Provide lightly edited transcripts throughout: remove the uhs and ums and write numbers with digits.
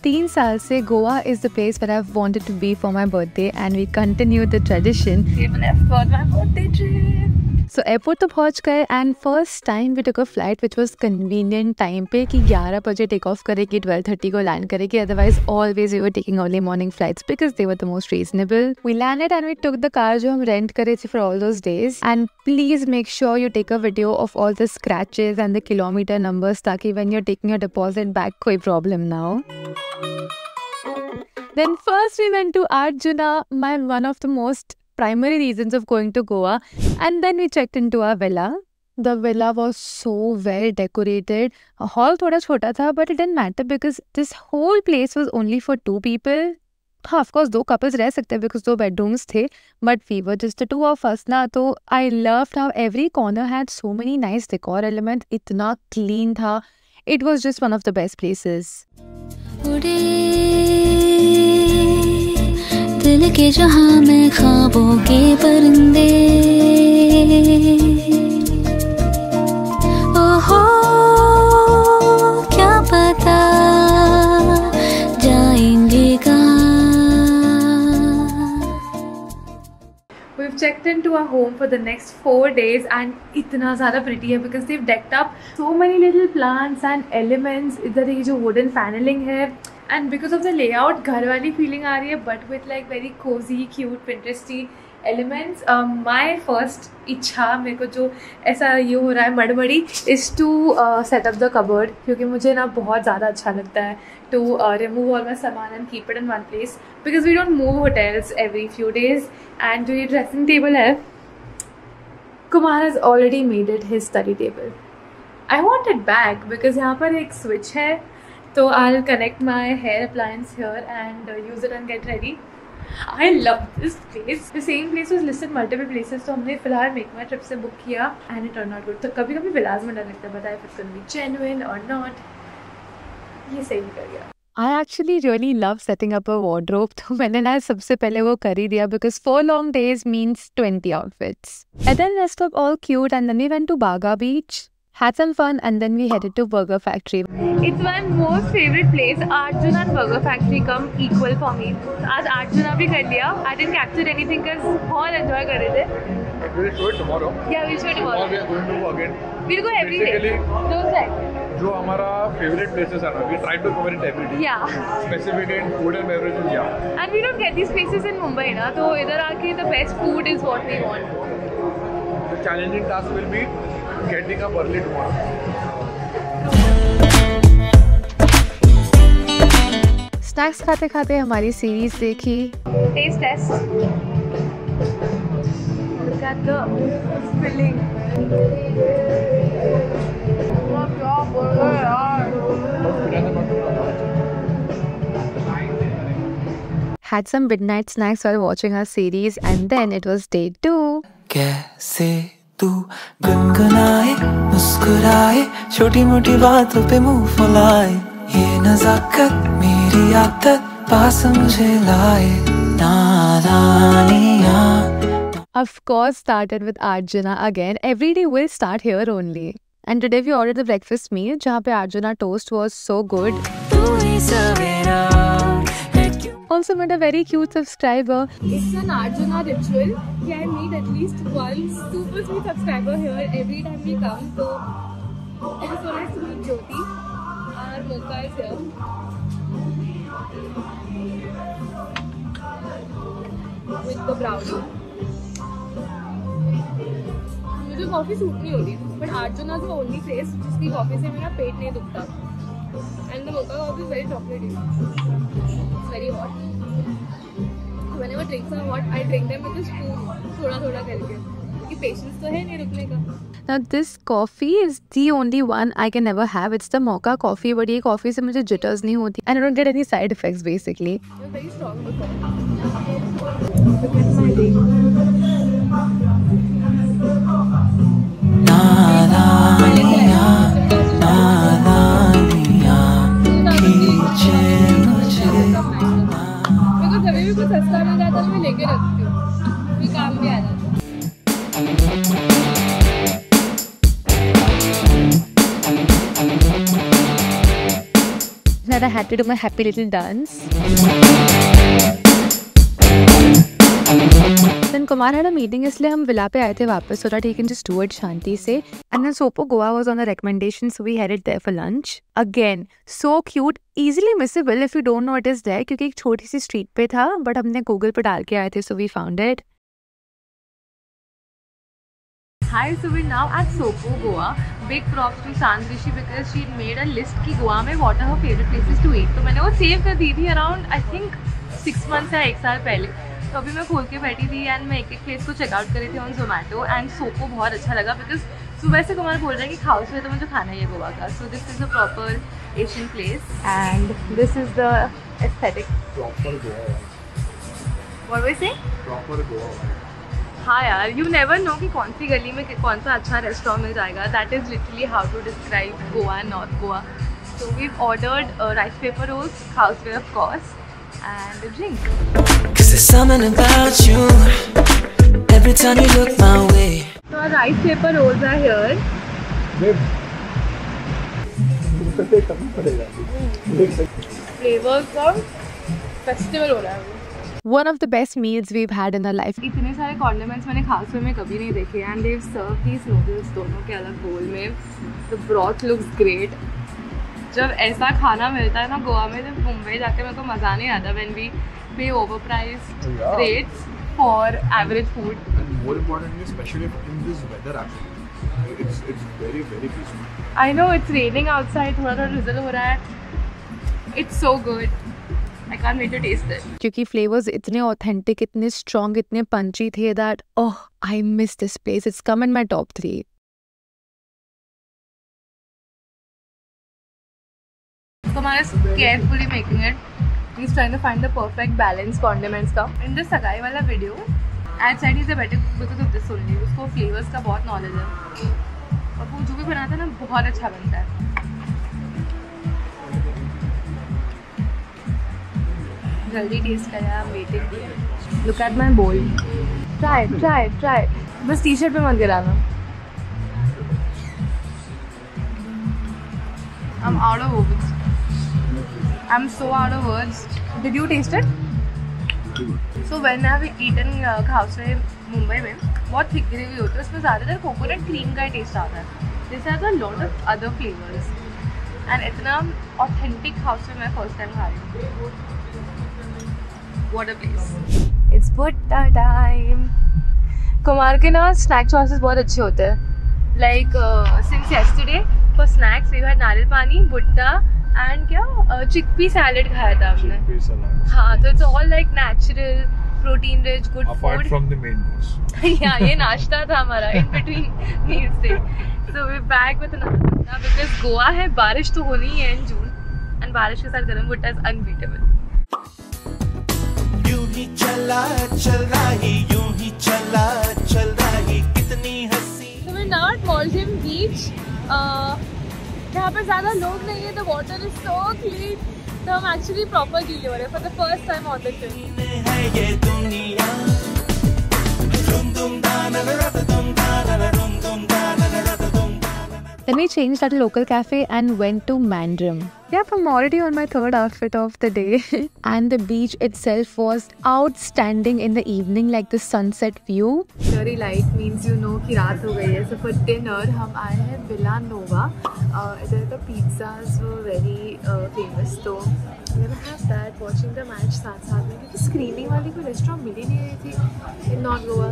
3 साल से Goa is the place where I've wanted to be for my birthday and we continue the tradition. Even for my birthday trip. So airport तो पहुँच गए and first time we took a flight which was convenient time पे कि 11 बजे take off करेगी 12:30 को land करेगी. Otherwise always we were taking early morning flights because they were the most reasonable. We landed and we took the car जो हम rent करे थे for all those days. And please make sure you take a video of all the scratches and the kilometer numbers ताकि when you're taking your deposit back कोई problem ना हो. Then first we went to Arjuna, one of the most primary reasons of going to Goa, and then we checked into our villa. The villa was so well decorated. A hall thoda chota tha, but it didn't matter because this whole place was only for 2 people. हाँ, of course 2 couples रह सकते हैं because 2 bedrooms थे, but we were just the 2 of us ना. तो I loved how every corner had so many nice decor elements. इतना clean था. It was just one of the best places. दिल के जहां में ख्वाबों के परिंदे, ओहो क्या पता जाएंगे कहां. We've checked into our home for the next 4 days and इतना ज़्यादा pretty है because they've decked up so many little plants and elements. इधर ये जो wooden paneling है and because of the layout घर वाली feeling आ रही है but with like very cozy, cute, Pinteresty elements. My first इच्छा मेरे को जो ऐसा ये हो रहा है मड़मड़ी is to set up the cupboard क्योंकि मुझे ना बहुत ज़्यादा अच्छा लगता है to remove all my सामान and keep it in one place because we don't move hotels every few days. And जो ये dressing table है, Kumar has already made it his study table. I want it back because यहाँ पर एक switch है, so I'll connect my hair appliance here and use it and get ready. I love this place. The same place was listed multiple places, so हमने फिलहाल Make My Trip से book किया and it turned out good. तो कभी कभी विलास में डर लगता है, बताए if it's gonna be genuine or not. ये सही निकल गया. I actually really love setting up a wardrobe. तो मैंने ना सबसे पहले वो कर ही दिया because 4 long days means 20 outfits. And then rest of all cute and then we went to Baga Beach. Had some fun and then we headed to Burger Factory. It's my most favorite place. Arjuna and Burger Factory come equal for me. आज Arjuna भी कर लिया. I didn't capture anything because बहुत enjoy कर रहे थे. We'll show it tomorrow. Yeah, we'll show it tomorrow. We are going to again. We'll go every day. Basically, Those right. जो हमारा favorite places है ना, we try to cover it every day. Yeah. Specifically in food and beverages, yeah. And we don't get these places in Mumbai ना, तो इधर आके the best food is what we want. The challenging task will be getting up early tomorrow. Snacks खाते खाते हमारी series देखी. Taste test. Look at the filling. Had some midnight snacks while watching our series and then it was day 2. कैसे तू गुनगुनाए मुस्कुराए छोटी मोटी बातों पे मुंह फुलाए ये नज़ाकत मेरी आदत पास मुझे लाए नादानियाँ. Of course started with Arjuna again. Every day will start here only. And today we ordered the breakfast meal जहाँ पे Arjuna toast was so good. Also met a very cute subscriber. It's an Arjuna ritual. I meet at least one super sweet subscriber here every time we come. So it is so nice to meet Jyoti. Our mocha is here. With the brownie. मुझे coffee suit नहीं हो रही, but Arjuna is the only place जिसकी coffee से मेरा पेट नहीं दुखता. And the mocha coffee is very chocolatey. It's very hot. Whenever drinks are hot, I drink them with a spoon, थोड़ा-थोड़ा करके. क्योंकि patience तो है नहीं रुकने का. Now this coffee is the only one I can never have. It's the mocha coffee, but ये coffee से मुझे jitters नहीं होती and I don't get any side effects basically. You're very strong with coffee. Look at my ring. कभी भी कुछ सस्ता मिल जाता है मैं लेके रखती हूँ, ये काम भी आ जाता है. That I had to do my happy little dance. Then Kumar had a meeting, इसलिए हम विला पे आए थे वापस so that he can just do it शांति से. And then Sopo Goa was on a recommendation, so we headed there for lunch. Again, so cute, easily missable if you don't know it is there क्योंकि एक छोटी सी street पे था, but हमने Google पे डाल के आए थे, so we found it. Hi, so we're now at Sopo Goa. Big props to Sandrishi because she made a list कि गोवा में what are her favorite places to eat. तो मैंने वो save कर दी थी around I think 6 months या 1 साल पहले. तो अभी मैं खोल के बैठी थी एंड मैं एक प्लेस को चेकआउट करी थी ऑन जोमेटो एंड सोपो बहुत अच्छा लगा बिकॉज सुबह से कुमार बोल रहा है कि खाओ से तो मुझे खाना ही है गोवा का. So this is a proper Asian place and this is the aesthetic Proper Goa. What we say Proper Goa. हाँ यार, यू नेवर नो कि कौन सी गली में कौन सा अच्छा रेस्टोरेंट मिल जाएगा. That is literally how to describe Goa and North Goa. So we ordered rice paper rolls, khow suey of course, and a drink. 'Cause there's something about you every time you look my way. So our rice paper rolls are here. Flavors का festival हो रहा है. One of the best meals we've had in our life. इतने सारे condiments मैंने खासवे में कभी नहीं देखे and they've served these noodles दोनों के अलग bowl में. The broth looks great. जब ऐसा खाना मिलता है ना गोवा में, जब मुंबई जाके मेरे को मज़ा नहीं आता when we pay overpriced rates for average food. And more importantly, especially in this weather, actually, it's very peaceful. I know it's raining outside, थोड़ा drizzle हो रहा है. It's so good. I can't wait to taste it. क्योंकि flavors इतने authentic, इतने strong, इतने punchy थे that I miss this place. It's come in my top 3. Kumar is carefully making it. He's trying to find the perfect balance condiments का. In this सगाई वाला video, I said he's a better because of this only. उसको flavors का बहुत knowledge है. और वो जो भी बनाता है ना बहुत अच्छा बनता है. जल्दी टेस्ट करें, I'm waiting. Look at my bowl. Try. बस टी-शर्ट पे मत गिराना. I'm out of words. I'm so out of words. Did you taste it? So when I've eaten खाउसवे Mumbai में बहुत थिक ग्रेवी होती है, उसमें ज़्यादातर कोकोनट क्रीम का टेस्ट आता है. This has a lot of other flavors. And इतना authentic खाउसवे मैं first time खा रही हूँ. What a place. It's Bhutta time. Kumar के ना snack choices बहुत अच्छे होते हैं. Like since yesterday for snacks we had नारियल पानी, भुट्टा एंड क्या चिकपी सैलेड खाया था हमने. हाँ, तो it's all like natural, protein rich, good food. Apart from the main dish. या ये नाश्ता था हमारा इन बिटवीन मील्स से. So we back with another bhutta because Goa है, बारिश तो होनी ही है इन जून एंड बारिश के साथ गर्म भुट्टा इज अनबीटेबल. यूं ही चला चल रही कितनी हंसी. So we're now at Maldives Beach. यहाँ पर ज़्यादा लोग नहीं है, the water is so clean. तो हम एक्चुअली प्रॉपर गीले हो रहे हैं for the first time on the trip. Then we changed at a local cafe and went to Mandrum. Yep, I'm already on my third outfit of the day. And the beach itself was outstanding in the evening, like the sunset view. Very light means you know कि रात हो गई है. So for dinner हम आए हैं Villa Nova. इधर का pizzas were very famous. तो we're gonna have that, watching the match साथ में, क्योंकि screening वाली कोई restaurant मिल ही नहीं रही थी in North Goa.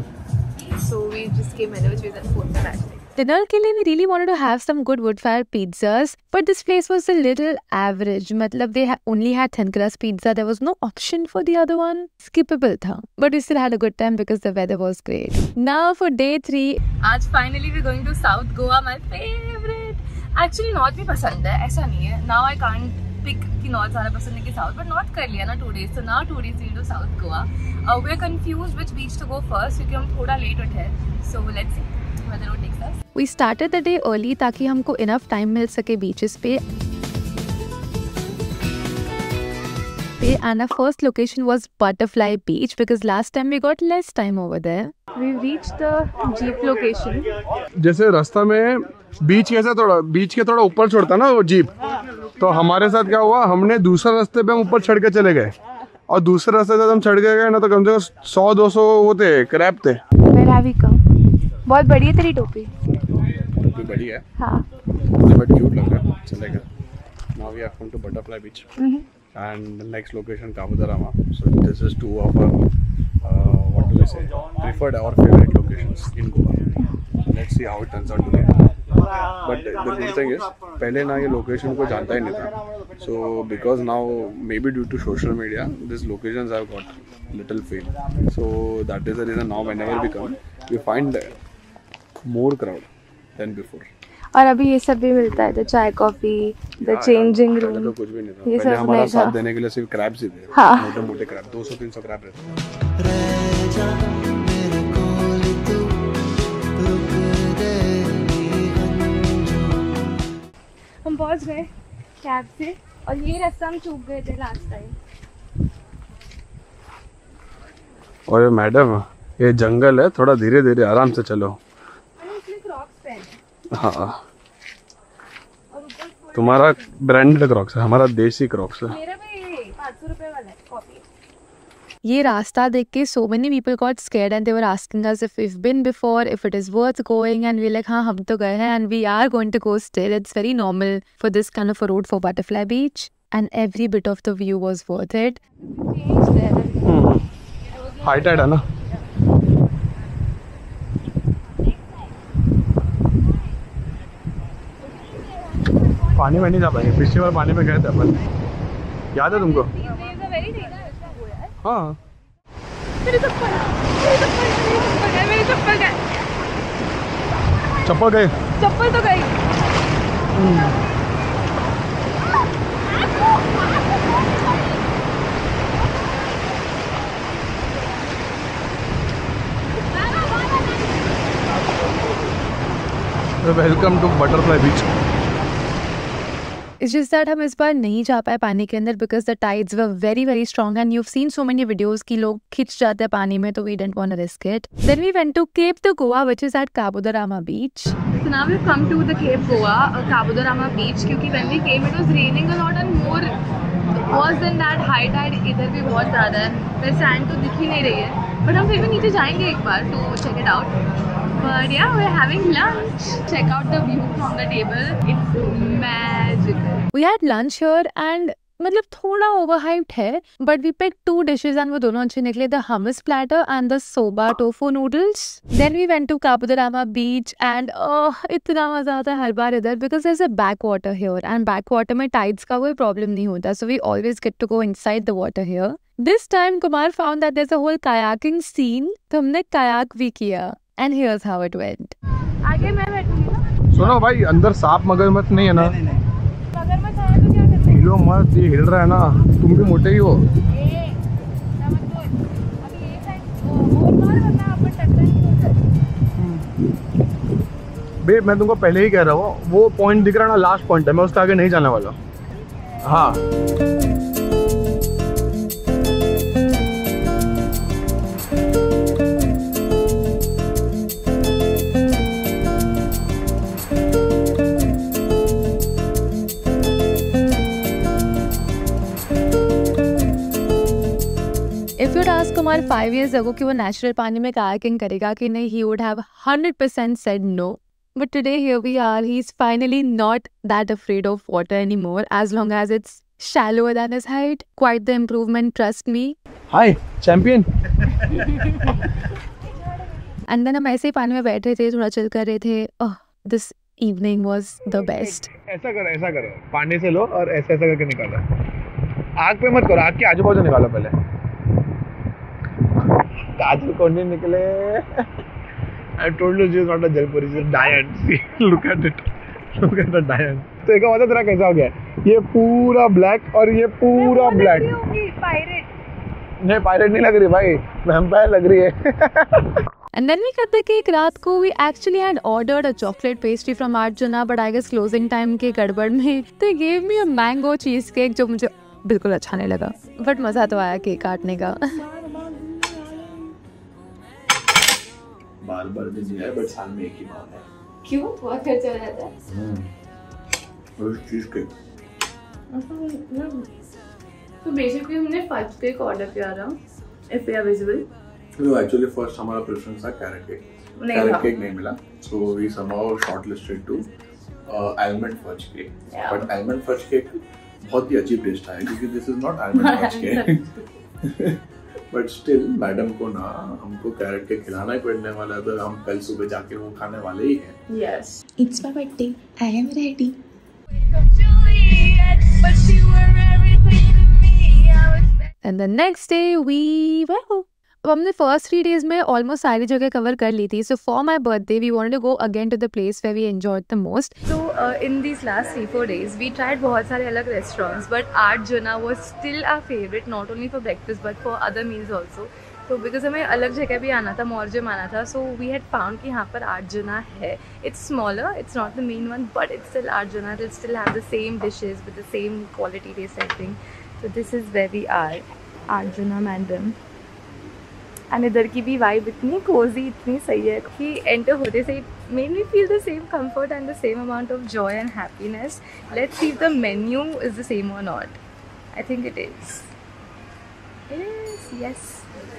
So we just came anyways and food the match. Dinner के लिए we really wanted to have some good wood fire pizzas, but this place was a little average. मतलब they only had thin crust pizza. There was no option for the other one. Skippable था, but we still had a good time because the weather was great. Now for day 3. आज finally we're going to South Goa, my favorite. Actually North भी पसंद है, ऐसा नहीं है. Now I can't pick कि North ज़्यादा पसंद है कि South, but North कर लिया ना 2 days. So now 2 days we do South Goa. We're confused which beach to go first क्योंकि हम थोड़ा late उठे. So let's see whether it takes us. We started the day early ताकि हमको enough time मिल सके beaches पे. पे and our first location was Butterfly Beach because last time we got less time over there. We reached the jeep location. जैसे रास्ता में बीच के थोड़ा ऊपर छोड़ता ना वो जीप, तो हमारे साथ क्या हुआ, हमने दूसरे रास्ते पे हम ऊपर चढ़ के चले गए और दूसरे रास्ते से हम चढ़ के गए ना तो कम से कम 100-200 वो थे क्रैब थे। Where have we come? बहुत बड़ी है तेरी टोपी। टोपी बड़ी है हाँ। बट क्यूट लग रहा है, चलेगा। Now we have come to Butterfly Beach and the next location Cabo da Rama. So this is two of our what do we say, preferred or favorite locations in Goa. Let's see how it turns out today. But the good thing is पहले ना ये location को जानता ही नहीं था, so because now maybe due to social media these locations have got little fame, so that is the reason now whenever we come we find more crowd than before. और अभी ये सब भी मिलता है, द चाय कॉफी, द चेंजिंग रूम। तो कुछ भी नहीं था, ये पहले सब हमारा नहीं साथ था। देने के लिए सिर्फ क्रैब्स ही थे। हाँ। मोटे मोटे क्रैब 200-300 क्रैब रहते थे। हम पहुंच गए कैब से और ये रास्ता हम चूक गए थे लास्ट टाइम। और मैडम ये जंगल है, थोड़ा धीरे धीरे आराम से चलो। हाँ तुम्हारा ब्रांडेड क्रॉक्स है, हमारा देसी क्रॉक्स है। मेरा भी 500 रुपए वाला है कॉपी। ये रास्ता देख के so many people got scared and they were asking us if we've been before, if it is worth going, and we're like हाँ हम तो गए हैं and we are going to go still. It's very normal for this kind of a road for Butterfly Beach and every bit of the view was worth it. High tide है ना। पानी में नहीं जा पाएंगे, पिछली बार पानी में गए थे अपन, याद है तुमको? हाँ चप्पल गए, चप्पल तो गई। Welcome to Butterfly Beach. It's just that हम इस बार नहीं जा पाए पानी के अंदर because the tides were very very strong and you've seen so many videos कि लोग खिंच जाते हैं पानी में, तो we didn't want to risk it. Then we went to Cape de Goa which is at Cabo da Rama Beach. So now we've come to the Cape Goa, Cabo da Rama Beach, क्योंकि when we came it was raining a lot and more worse than that high tide इधर भी बहुत ज़्यादा है, पर sand तो दिख ही नहीं रही है, but हम फिर भी नीचे जाएंगे एक बार to check it out. But yeah, we're having lunch. Check out the view from the table. It's magical. We had lunch here and मतलब थोड़ा overhyped है, but we picked 2 dishes and वो दोनों अच्छे निकले, the hummus platter and the soba tofu noodles. Then we went to Cabo da Rama Beach and इतना मजा आता है हर बार इधर because there's a backwater here and backwater में tides का कोई problem नहीं होता, so we always get to go inside the water here. This time Kumar found that there's a whole kayaking scene, तो हमने kayak भी किया and here's how it went. आगे मैं बैठूंगी ना। सुनो भाई, अंदर सांप मगरमच्छ नहीं है ना? मगरमच्छ आया तो क्या करते हैं? हिलो मत, ये हिल रहा है ना, तुम भी मोटे ही हो। बे मैं तुमको पहले ही कह रहा हूँ, वो पॉइंट दिख रहा है ना, लास्ट पॉइंट है, मैं उसके आगे नहीं जाने वाला। हाँ If you'd ask Kumar 5 years ago कि वो natural पानी में kayaking करेगा कि नहीं, he would have 100% said no. But today here we are, he's finally not that afraid of water anymore as long as it's shallower than his height. Quite the improvement, trust me. Hi, champion. And then हम ऐसे ही पानी में बैठ रहे थे, थोड़ा chill कर रहे थे. Oh, this evening was the best. ऐसा करो, पानी से लो और ऐसा करके निकालो। आग पे मत करो, आग के आजू बाजू निकालो पहले। काजल कौन नहीं निकले? I told you she's not a Jalpuri, she's a Dayan. See, look at it. Look at the Dayan. तो एक बात तेरा कैसा हो गया? ये पूरा ब्लैक और ये पूरा ब्लैक। पायरेट। नहीं, पायरेट नहीं लग रही भाई, वैम्पायर लग रही है। And then we cut the cake. रात को we actually had ordered a chocolate pastry from Arjuna, but I guess closing time के गड़बड़ में they gave me a mango cheesecake जो मुझे बिल्कुल अच्छा नहीं लगा, बट मज़ा तो आया केक काटने का। बार बार भी नहीं है, बट साल में एक ही बार है। क्यों? बहुत खर्चा रहता है। और चीज़ केक। तो बेसिकली हमने फज केक ऑर्डर किया था, if you are visible. No, actually first हमारा प्रेफरेंस था कैरेट केक। कैरेट केक नहीं मिला, so we somehow shortlisted to almond fudge cake. Yeah. But almond fudge cake बहुत ही अजीब टेस्ट आया क्योंकि this is not almond fudge cake. But still madam को ना हमको कैरेट केक खिलाना ही पड़ने वाला है, तो हम कल सुबह जाके वो खाने वाले ही हैं। Yes. It's my birthday. I am ready. And the next day अब हमने फर्स्ट 3 days में ऑलमोस्ट सारी जगह कवर कर ली थी। So for my birthday we wanted to go again to the place where we enjoyed the most. So in these last 3-4 days we tried बहुत सारे अलग restaurants, but Arjuna was still our favorite, not only for breakfast but for other meals also. So because हमें अलग जगह भी आना था, मौर्जम आना था, so we had found कि यहाँ पर Arjuna है. It's smaller, it's not the main one, but it's still Arjuna. It'll still have the same dishes with the same quality taste, I think. So this is where we are, Arjuna Mandam. And इधर की भी vibe इतनी Cozi, इतनी सही है कि enter होते से made me feel the same comfort and the same amount of joy and happiness. Let's see if the menu is the same or not. I think it is. Yes.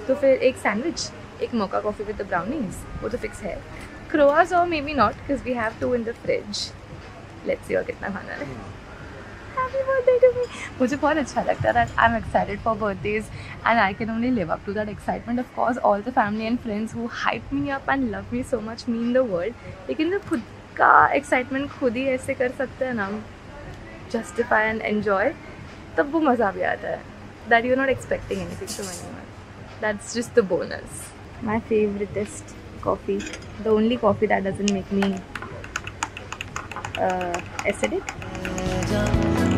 तो फिर एक sandwich, एक मोका coffee with the brownies, वो तो fix है. क्रोआस और maybe not because we have 2 in the fridge. Let's see और कितना खाना है. Happy birthday to me. मुझे बहुत अच्छा लगता है that I'm excited for birthdays and I can only live up to that excitement. Of course, all the family and friends who hype me up and love me so much mean the world. लेकिन जब खुद का excitement खुद ही ऐसे कर सकते हैं ना, justify and enjoy, तब वो मज़ा भी आता है. That you're not expecting anything from anyone. That's just the bonus. My favoriteest coffee, the only coffee that doesn't make me acidic.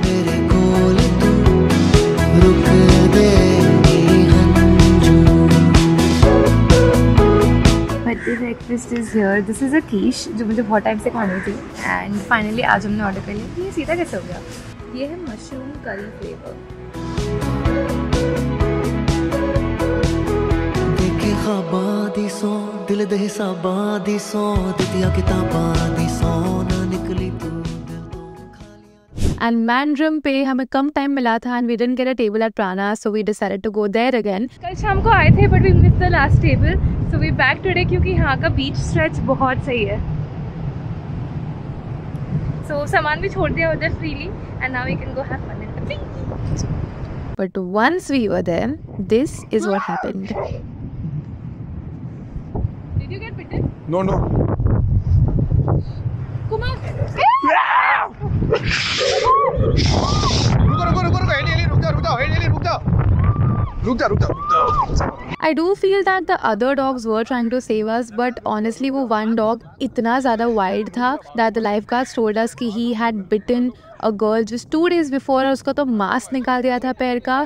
मेरे कोल तू रुक देगी हंजू। Birthday breakfast is here. This is a quiche जो मुझे बहुत टाइम से खानी थी and finally आज हमने ऑर्डर कर लिया. ये सीधा कैसे हो गया? ये है मशरूम करी फ्लेवर. देखे ख्वाबां दी सौ दिल दे हिसाबां दी सौ दित्तियां किताबां दी सौ ना निकली तू. एंड मैंड्रम पे हमें कम टाइम मिला था and we didn't get a table at Prana, so we decided to go there again. कल शाम को आए थे but we miss the last table, so we back today क्योंकि यहाँ का बीच स्ट्रेच बहुत सही है. सो सामान भी छोड़ दिया उधर freely and now we can go have fun in the beach. But once we were there, this is what happened. Did you get bitten? No. Kumar I do feel that the other dogs were trying to save us, but honestly वो one dog इतना ज़्यादा wild था that the lifeguards told us कि he had bitten a girl just 2 days before और उसका तो मांस निकाल दिया था पैर का,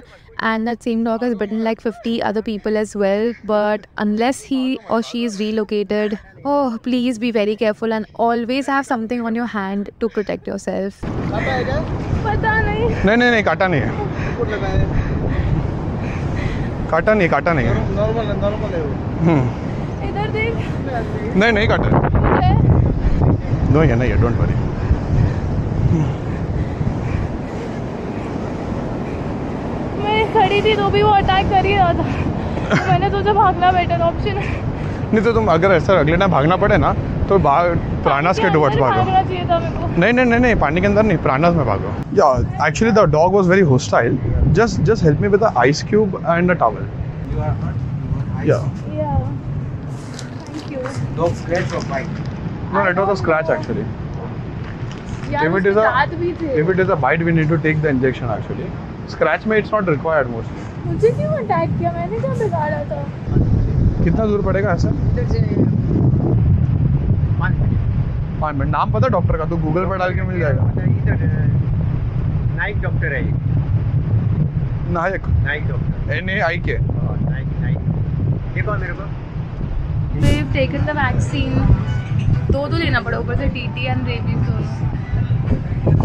and that same dog has bitten like 50 other people as well. But unless he or she is relocated, oh please be very careful and always have something on your hand to protect yourself. पता नहीं. काटा नहीं है. काटा नहीं है. Normal है. इधर देख. नहीं काटा. नहीं है, डोंट वरी. मैं खड़ी थी तो भी वो अटैक कर ही रहा था. मैंने सोचा भागना बेटर ऑप्शन है. नहीं तो तुम अगर ऐसा अगले टाइम भागना पड़े ना तो प्राणास के टुवर्ड्स भागो. भागना चाहिए था मेरे को. नहीं पानी के अंदर नहीं, प्राणास में भागो. Yeah actually the dog was very hostile. Just help me with the ice cube and the towel. Yeah thank you. Dog scratch or bite? No, it was a scratch actually. यार If it is a- दांत भी थे. If it is a bite, we need to take the injection actually. Scratch में it's not required mostly. मुझे क्यों attack किया? मैंने क्या बिगाड़ा था? कितना दूर पड़ेगा ऐसे? 5 मिनट. नाम पता डॉक्टर का? तो गूगल पर डाल के मिल जाएगा. नाइक डॉक्टर है ये. नायक डॉक्टर. NAIK. नाइक. देखो मेरे को. We've taken the vaccine. 2 लेना पड़ा ऊपर से TT and rabies दोनों.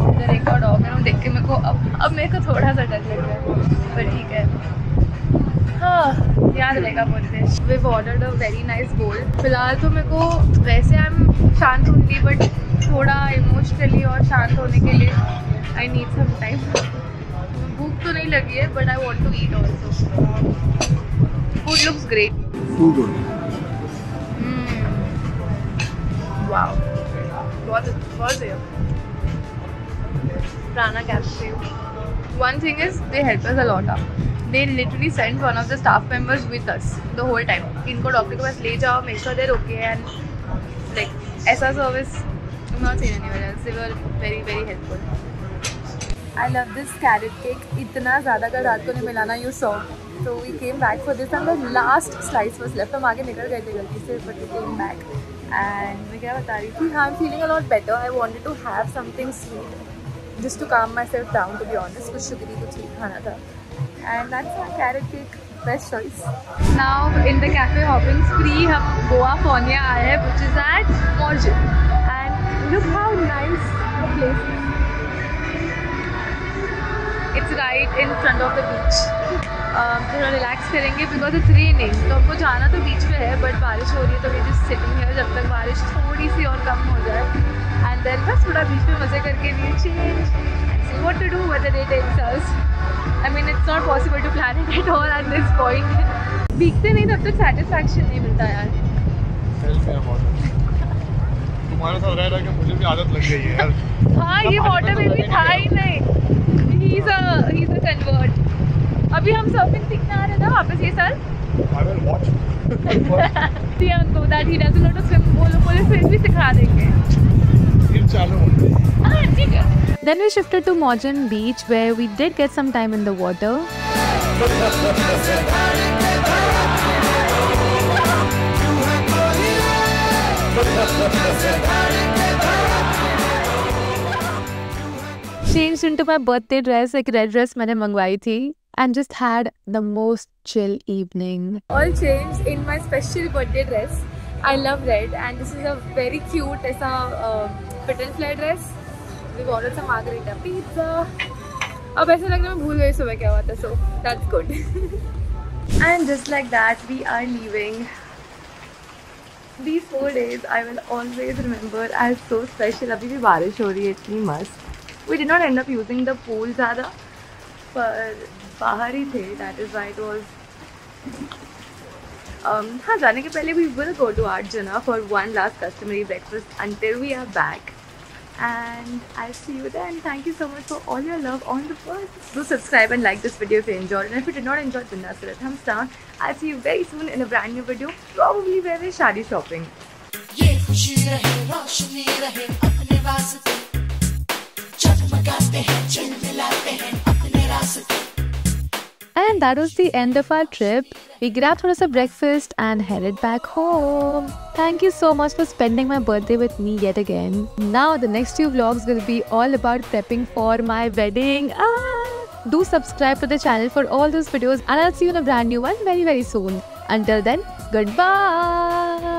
इधर एक और डॉग है, वो देख के मेरे को अब मेरे को थोड़ा सा डर लग रहा है, पर ठीक है। हाँ, याद रहेगा बोलते। We've ordered a very nice bowl। फिलहाल तो मेरे को वैसे आई एम शांत होंगी, बट थोड़ा इमोशनली और शांत होने के लिए आई नीड सम टाइम। भूख तो नहीं लगी है, but I want to eat also. Food looks great. Too good. Wow, बहुत सही है। Prana Cafe। One thing is they help us a lot up. They literally sent one of the staff members with us the whole time. इनको doctor के पास ले जाओ, make sure they're okay, and like ऐसा service I'm not seeing anywhere else. They were very very helpful. I love this carrot cake. इतना ज़्यादा का रात को नहीं मिलाना, you saw. So we came back for this and the last slice was left. हम आगे निकल गए थे गलती से, but we came back. And मैं क्या बता रही थी, हाँ, I'm feeling a lot better. I wanted to have something sweet just to calm myself down, to be honest. कुछ sugary कुछ sweet खाना था. And that's our carrot cake, best choice. Now in the cafe hopping spree, हम Goa Fonia आए हैं, which is at Morjan. And look how nice the place is. It's right in front of the beach. थोड़ा relax करेंगे because it's raining, तो हमको जाना तो बीच पे है, बट बारिश हो रही है, तो वी जस्ट सिटिंग है जब तक बारिश थोड़ी सी और कम हो जाए, एंड देन बस थोड़ा बीच पे मज़े करके we'll change and see what to do when the day takes us. I mean it's not possible to plan it at all at this point. भीगते नहीं तब तक सेटिस्फैक्शन नहीं मिलता यार। तुम्हारे साथ रह रहा कि मुझे भी आदत लग गई है यार। हाँ, ये वाटर में भी था ही नहीं। He is a convert. अभी हम सर्फिंग सीखने आ रहे हैं ना वापस ये साल। I will watch. उनको that he doesn't know to swim, वो लोग पुलिस फिर भी सिखा देंगे। फिर चालू हो। हाँ, ठीक है। Then we shifted to Morjan Beach, where we did get some time in the water. Changed into my birthday dress, एक red dress मैंने मंगवाई थी, and just had the most chill evening. All changed in my special birthday dress. I love red, and this is a very cute ऐसा fit and flare dress. We've ordered some margarita pizza. अब ऐसा लग रहा है मैं भूल गई सुबह क्या हुआ था, so that's good. And just like that, we are leaving. These 4 days I will always remember as so special. अभी भी बारिश हो रही है इतनी मस्त. We did not end up using the pool ज़्यादा, पर बाहर ही थे. That is why it was. हाँ, जाने के पहले we will go to Arjuna for one last customary breakfast until we are back. And I'll see you then. Thank you so much for all your love on the bus. Do subscribe and like this video if you enjoyed, and if you did not enjoy, then that's a thumbs down. I'll see you very soon in a brand new video, probably where we're shadi shopping. ये खुशी रहे रोशनी रहे अपने वास्ते, जगमगाते हैं झिलमिलाते हैं अपने रास्ते. And that was the end of our trip. We grabbed thoda sa breakfast and headed back home. Thank you so much for spending my birthday with me yet again. Now the next 2 vlogs will be all about prepping for my wedding. Do subscribe to the channel for all those videos, and I'll see you in a brand new one very very soon. Until then, goodbye.